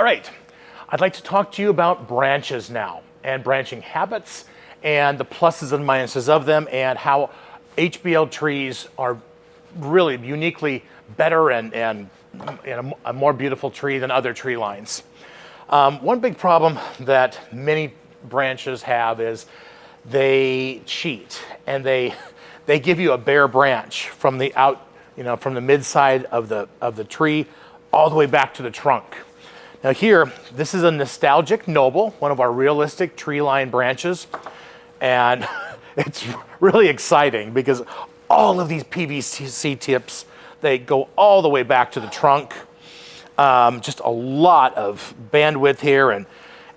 All right, I'd like to talk to you about branches now and branching habits and the pluses and minuses of them and how HBL trees are really uniquely better and a more beautiful tree than other tree lines. One big problem that many branches have is they cheat and they give you a bare branch from the from the mid side of the tree all the way back to the trunk. Now here, this is a nostalgic noble, one of our realistic tree line branches, and it's really exciting because all of these PVC tips, they go all the way back to the trunk. Just a lot of bandwidth here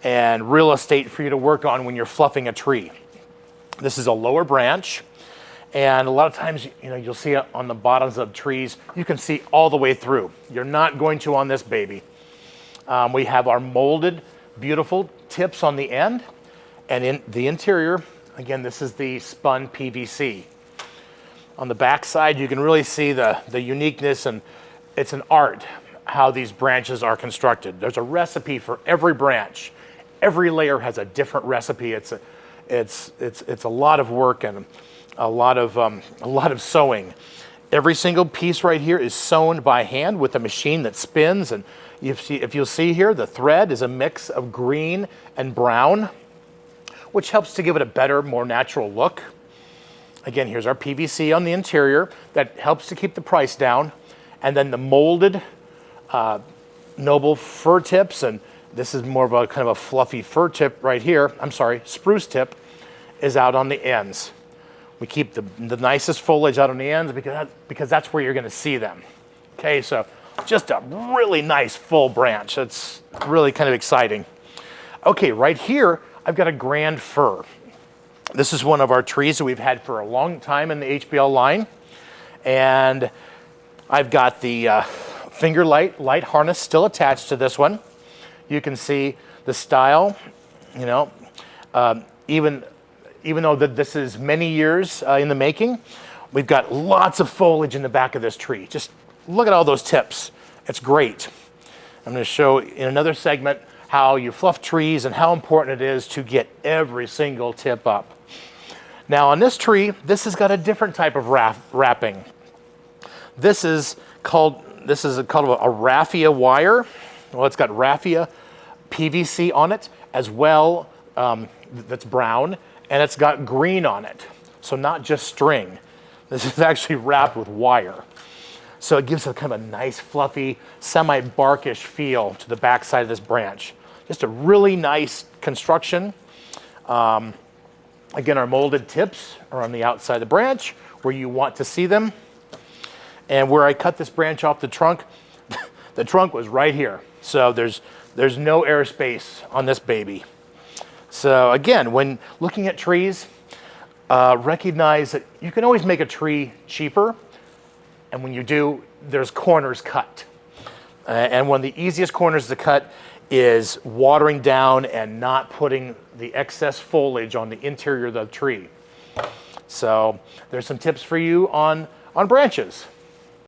and real estate for you to work on when you're fluffing a tree. This is a lower branch, and a lot of times, you'll see it on the bottoms of trees, you can see all the way through. You're not going to on this baby. We have our molded, beautiful tips on the end, and in the interior, again, this is the spun PVC. On the back side, you can really see the uniqueness, and it's an art how these branches are constructed. There's a recipe for every branch. Every layer has a different recipe. It's a lot of work and a lot of sewing. Every single piece right here is sewn by hand with a machine that spins, and if you'll see here, the thread is a mix of green and brown, which helps to give it a better, more natural look. Again, here's our PVC on the interior that helps to keep the price down. And then the molded noble fir tips, and this is more of a kind of a fluffy fir tip right here. I'm sorry, spruce tip is out on the ends. We keep the nicest foliage out on the ends because that's where you're gonna see them. Okay, so just a really nice full branch. That's really kind of exciting. Okay, right here, I've got a grand fir. This is one of our trees that we've had for a long time in the HBL line. And I've got the finger light harness still attached to this one. You can see the style, even though this is many years in the making, we've got lots of foliage in the back of this tree. Just look at all those tips. It's great. I'm going to show in another segment how you fluff trees and how important it is to get every single tip up. Now on this tree, this has got a different type of wrapping. This is called a raffia wire. Well, it's got raffia PVC on it as well. That's brown, and it's got green on it. So not just string. This is actually wrapped with wire. So it gives a kind of a nice, fluffy, semi-barkish feel to the backside of this branch. Just a really nice construction. Again, our molded tips are on the outside of the branch where you want to see them. And where I cut this branch off the trunk, the trunk was right here. So there's no airspace on this baby. So again, when looking at trees, recognize that you can always make a tree cheaper. And when you do, there's corners cut. And one of the easiest corners to cut is watering down and not putting the excess foliage on the interior of the tree. So there's some tips for you on branches.